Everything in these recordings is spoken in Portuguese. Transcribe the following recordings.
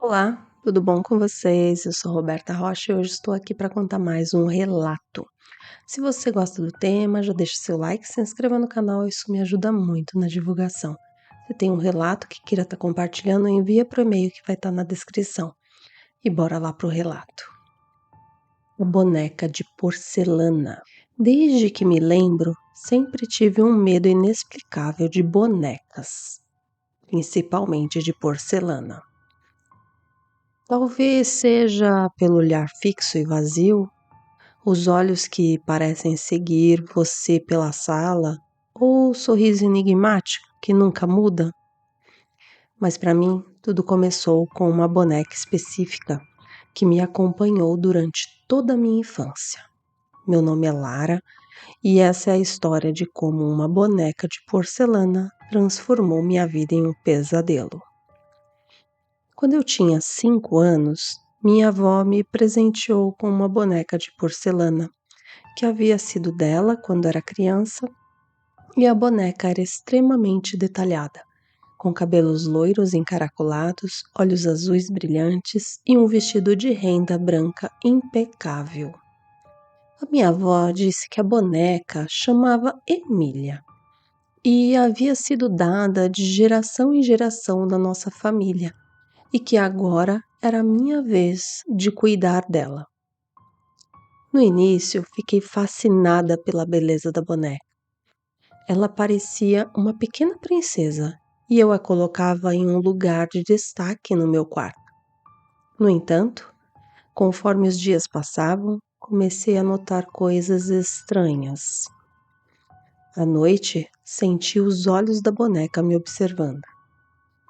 Olá, tudo bom com vocês? Eu sou Roberta Rocha e hoje estou aqui para contar mais um relato. Se você gosta do tema, já deixa seu like, se inscreva no canal, isso me ajuda muito na divulgação. Se tem um relato que queira estar compartilhando, envia para o e-mail que vai estar na descrição. E bora lá pro relato. A boneca de porcelana. Desde que me lembro, sempre tive um medo inexplicável de bonecas, principalmente de porcelana. Talvez seja pelo olhar fixo e vazio, os olhos que parecem seguir você pela sala, ou o sorriso enigmático que nunca muda. Mas para mim, tudo começou com uma boneca específica que me acompanhou durante toda a minha infância. Meu nome é Lara e essa é a história de como uma boneca de porcelana transformou minha vida em um pesadelo. Quando eu tinha 5 anos, minha avó me presenteou com uma boneca de porcelana, que havia sido dela quando era criança, e a boneca era extremamente detalhada, com cabelos loiros encaracolados, olhos azuis brilhantes e um vestido de renda branca impecável. A minha avó disse que a boneca chamava Emília e havia sido dada de geração em geração da nossa família e que agora era a minha vez de cuidar dela. No início, fiquei fascinada pela beleza da boneca. Ela parecia uma pequena princesa e eu a colocava em um lugar de destaque no meu quarto. No entanto, conforme os dias passavam, comecei a notar coisas estranhas. À noite, senti os olhos da boneca me observando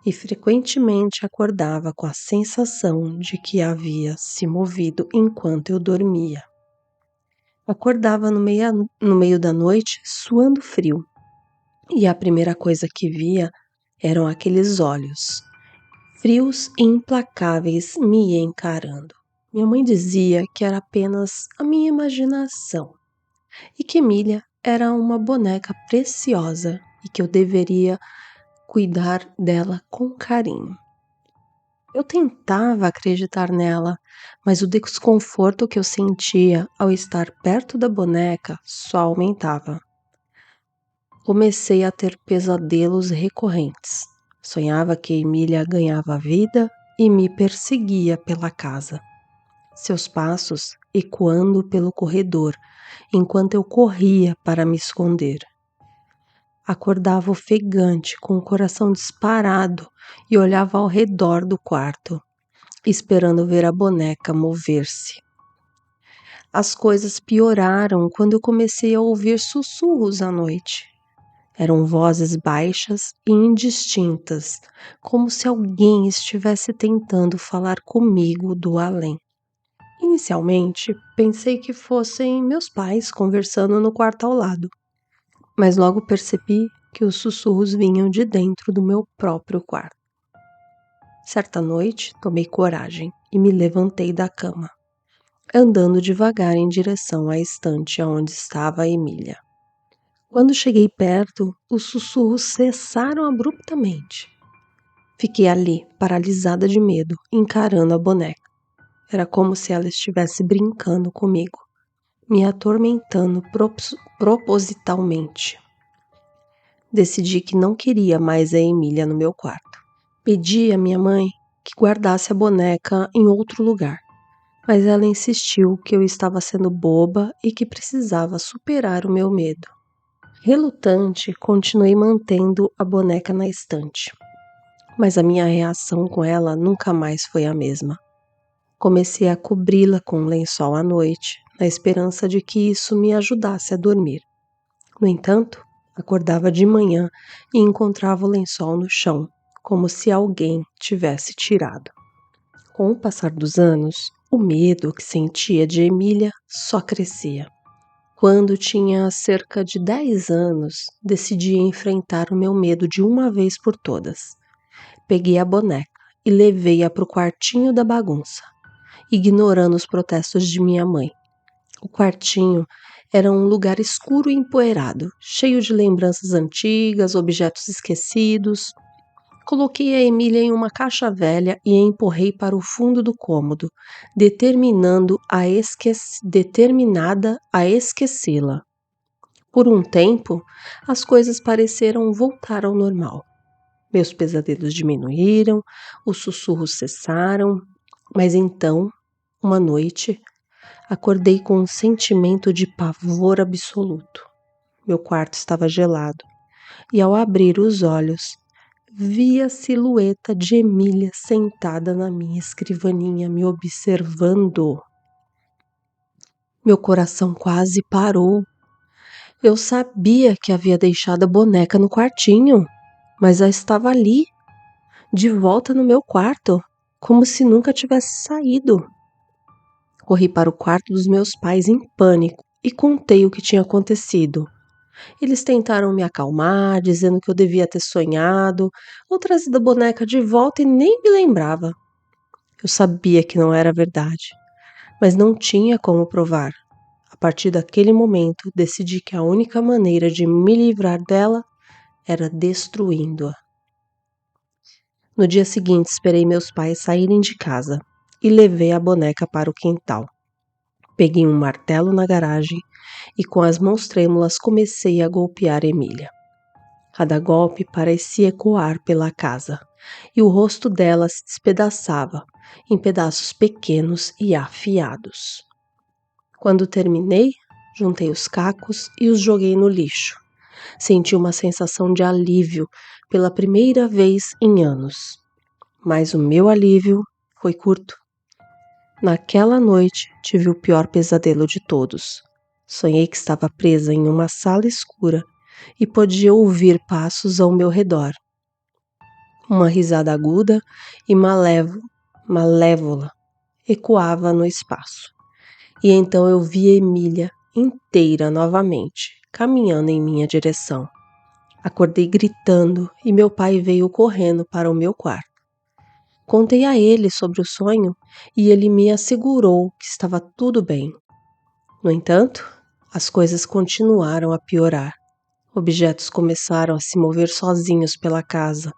e frequentemente acordava com a sensação de que havia se movido enquanto eu dormia. Acordava no meio da noite, suando frio, e a primeira coisa que via eram aqueles olhos, frios e implacáveis, me encarando. Minha mãe dizia que era apenas a minha imaginação e que Emília era uma boneca preciosa e que eu deveria cuidar dela com carinho. Eu tentava acreditar nela, mas o desconforto que eu sentia ao estar perto da boneca só aumentava. Comecei a ter pesadelos recorrentes. Sonhava que Emília ganhava vida e me perseguia pela casa. Seus passos ecoando pelo corredor, enquanto eu corria para me esconder. Acordava ofegante, com o coração disparado, e olhava ao redor do quarto, esperando ver a boneca mover-se. As coisas pioraram quando eu comecei a ouvir sussurros à noite. Eram vozes baixas e indistintas, como se alguém estivesse tentando falar comigo do além. Inicialmente, pensei que fossem meus pais conversando no quarto ao lado, mas logo percebi que os sussurros vinham de dentro do meu próprio quarto. Certa noite, tomei coragem e me levantei da cama, andando devagar em direção à estante onde estava a Emília. Quando cheguei perto, os sussurros cessaram abruptamente. Fiquei ali, paralisada de medo, encarando a boneca. Era como se ela estivesse brincando comigo, me atormentando propositalmente. Decidi que não queria mais a Emília no meu quarto. Pedi à minha mãe que guardasse a boneca em outro lugar, mas ela insistiu que eu estava sendo boba e que precisava superar o meu medo. Relutante, continuei mantendo a boneca na estante, mas a minha reação com ela nunca mais foi a mesma. Comecei a cobri-la com um lençol à noite, na esperança de que isso me ajudasse a dormir. No entanto, acordava de manhã e encontrava o lençol no chão, como se alguém tivesse tirado. Com o passar dos anos, o medo que sentia de Emília só crescia. Quando tinha cerca de 10 anos, decidi enfrentar o meu medo de uma vez por todas. Peguei a boneca e levei-a para o quartinho da bagunça, ignorando os protestos de minha mãe. O quartinho era um lugar escuro e empoeirado, cheio de lembranças antigas, objetos esquecidos. Coloquei a Emília em uma caixa velha e a empurrei para o fundo do cômodo, determinada a esquecê-la. Por um tempo, as coisas pareceram voltar ao normal. Meus pesadelos diminuíram, os sussurros cessaram, mas então, uma noite, acordei com um sentimento de pavor absoluto. Meu quarto estava gelado e, ao abrir os olhos, vi a silhueta de Emília sentada na minha escrivaninha me observando. Meu coração quase parou. Eu sabia que havia deixado a boneca no quartinho, mas ela estava ali, de volta no meu quarto, como se nunca tivesse saído. Corri para o quarto dos meus pais em pânico e contei o que tinha acontecido. Eles tentaram me acalmar, dizendo que eu devia ter sonhado ou trazido a boneca de volta e nem me lembrava. Eu sabia que não era verdade, mas não tinha como provar. A partir daquele momento, decidi que a única maneira de me livrar dela era destruindo-a. No dia seguinte, esperei meus pais saírem de casa e levei a boneca para o quintal. Peguei um martelo na garagem e, com as mãos trêmulas, comecei a golpear Emília. Cada golpe parecia ecoar pela casa, e o rosto dela se despedaçava em pedaços pequenos e afiados. Quando terminei, juntei os cacos e os joguei no lixo. Senti uma sensação de alívio pela primeira vez em anos. Mas o meu alívio foi curto. Naquela noite, tive o pior pesadelo de todos. Sonhei que estava presa em uma sala escura e podia ouvir passos ao meu redor. Uma risada aguda e malévola ecoava no espaço. E então eu vi Emília inteira novamente, caminhando em minha direção. Acordei gritando e meu pai veio correndo para o meu quarto. Contei a ele sobre o sonho e ele me assegurou que estava tudo bem. No entanto, as coisas continuaram a piorar. Objetos começaram a se mover sozinhos pela casa.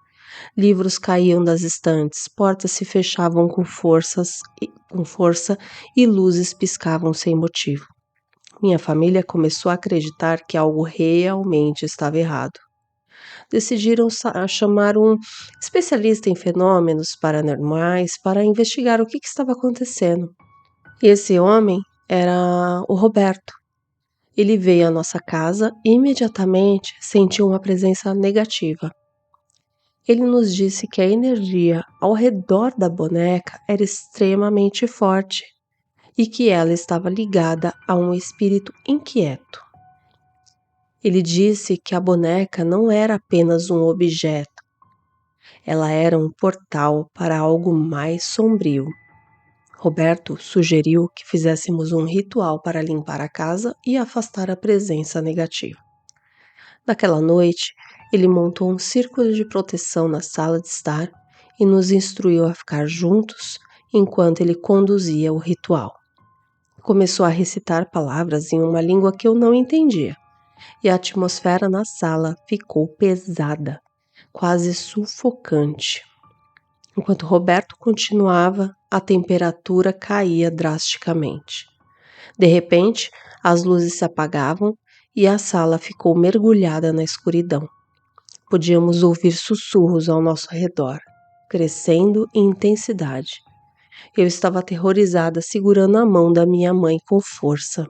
Livros caíam das estantes, portas se fechavam com força e luzes piscavam sem motivo. Minha família começou a acreditar que algo realmente estava errado. Decidiram chamar um especialista em fenômenos paranormais para investigar o que estava acontecendo. E esse homem era o Roberto. Ele veio à nossa casa e imediatamente sentiu uma presença negativa. Ele nos disse que a energia ao redor da boneca era extremamente forte e que ela estava ligada a um espírito inquieto. Ele disse que a boneca não era apenas um objeto, ela era um portal para algo mais sombrio. Roberto sugeriu que fizéssemos um ritual para limpar a casa e afastar a presença negativa. Naquela noite, ele montou um círculo de proteção na sala de estar e nos instruiu a ficar juntos enquanto ele conduzia o ritual. Começou a recitar palavras em uma língua que eu não entendia, e a atmosfera na sala ficou pesada, quase sufocante. Enquanto Roberto continuava, a temperatura caía drasticamente. De repente, as luzes se apagavam e a sala ficou mergulhada na escuridão. Podíamos ouvir sussurros ao nosso redor, crescendo em intensidade. Eu estava aterrorizada, segurando a mão da minha mãe com força,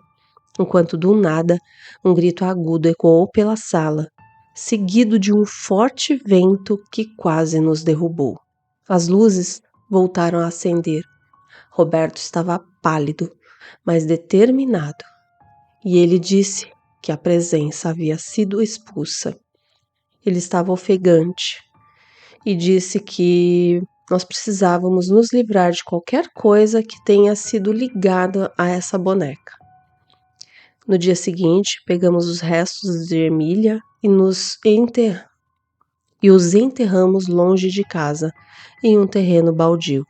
enquanto do nada um grito agudo ecoou pela sala, seguido de um forte vento que quase nos derrubou. As luzes voltaram a acender. Roberto estava pálido, mas determinado, e ele disse que a presença havia sido expulsa. Ele estava ofegante e disse que nós precisávamos nos livrar de qualquer coisa que tenha sido ligada a essa boneca. No dia seguinte, pegamos os restos de Emília e os enterramos longe de casa, em um terreno baldio.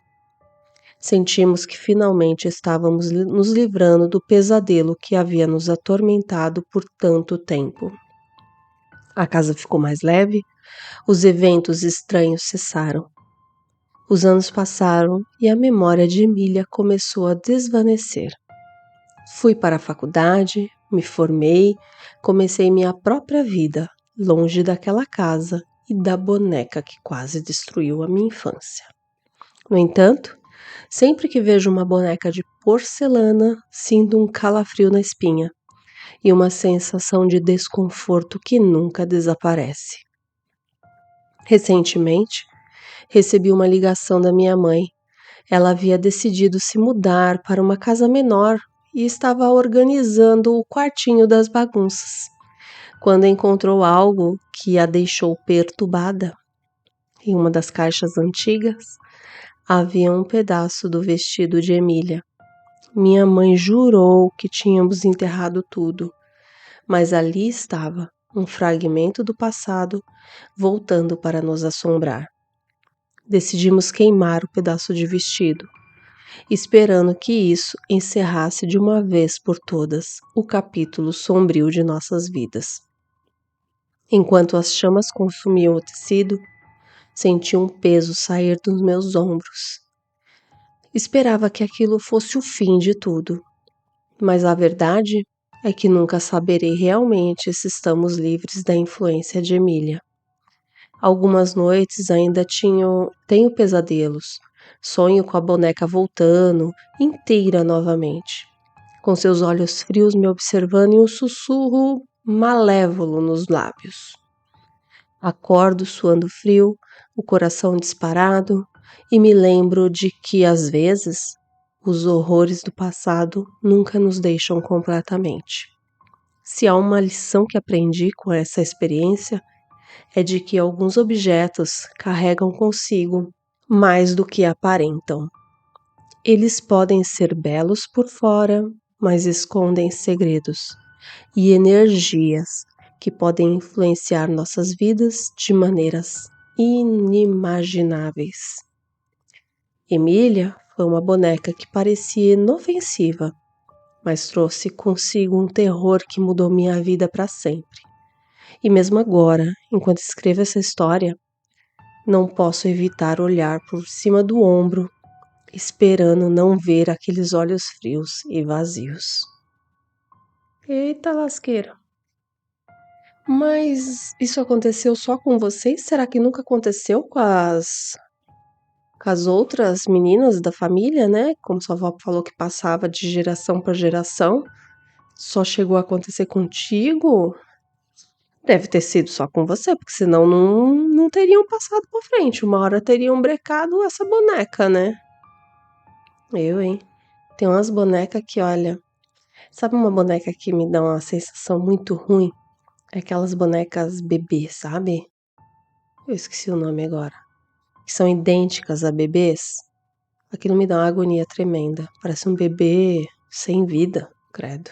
Sentimos que finalmente estávamos nos livrando do pesadelo que havia nos atormentado por tanto tempo. A casa ficou mais leve, os eventos estranhos cessaram. Os anos passaram e a memória de Emília começou a desvanecer. Fui para a faculdade, me formei, comecei minha própria vida, longe daquela casa e da boneca que quase destruiu a minha infância. No entanto, sempre que vejo uma boneca de porcelana, sinto um calafrio na espinha e uma sensação de desconforto que nunca desaparece. Recentemente, recebi uma ligação da minha mãe. Ela havia decidido se mudar para uma casa menor e estava organizando o quartinho das bagunças, quando encontrou algo que a deixou perturbada. Em uma das caixas antigas, havia um pedaço do vestido de Emília. Minha mãe jurou que tínhamos enterrado tudo, mas ali estava um fragmento do passado voltando para nos assombrar. Decidimos queimar o pedaço de vestido, esperando que isso encerrasse de uma vez por todas o capítulo sombrio de nossas vidas. Enquanto as chamas consumiam o tecido, senti um peso sair dos meus ombros. Esperava que aquilo fosse o fim de tudo, mas a verdade é que nunca saberei realmente se estamos livres da influência de Emília. Algumas noites ainda tenho pesadelos. Sonho com a boneca voltando, inteira novamente, com seus olhos frios me observando e um sussurro malévolo nos lábios. Acordo suando frio, o coração disparado, e me lembro de que, às vezes, os horrores do passado nunca nos deixam completamente. Se há uma lição que aprendi com essa experiência, é de que alguns objetos carregam consigo mais do que aparentam. Eles podem ser belos por fora, mas escondem segredos e energias que podem influenciar nossas vidas de maneiras inimagináveis. Emília foi uma boneca que parecia inofensiva, mas trouxe consigo um terror que mudou minha vida para sempre. E mesmo agora, enquanto escrevo essa história, não posso evitar olhar por cima do ombro, esperando não ver aqueles olhos frios e vazios. Eita lasqueira! Mas isso aconteceu só com vocês? Será que nunca aconteceu com as outras meninas da família, né? Como sua avó falou que passava de geração para geração. Só chegou a acontecer contigo? Deve ter sido só com você, porque senão não teriam passado pra frente. Uma hora teriam brecado essa boneca, né? Hein? Tem umas bonecas que, olha... Sabe uma boneca que me dá uma sensação muito ruim? É aquelas bonecas bebê, sabe? Eu esqueci o nome agora. Que são idênticas a bebês. Aquilo me dá uma agonia tremenda. Parece um bebê sem vida, credo.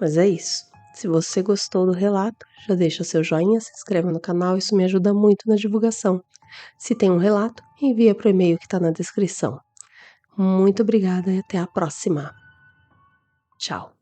Mas é isso. Se você gostou do relato, já deixa seu joinha, se inscreva no canal, isso me ajuda muito na divulgação. Se tem um relato, envia para o e-mail que está na descrição. Muito obrigada e até a próxima. Tchau.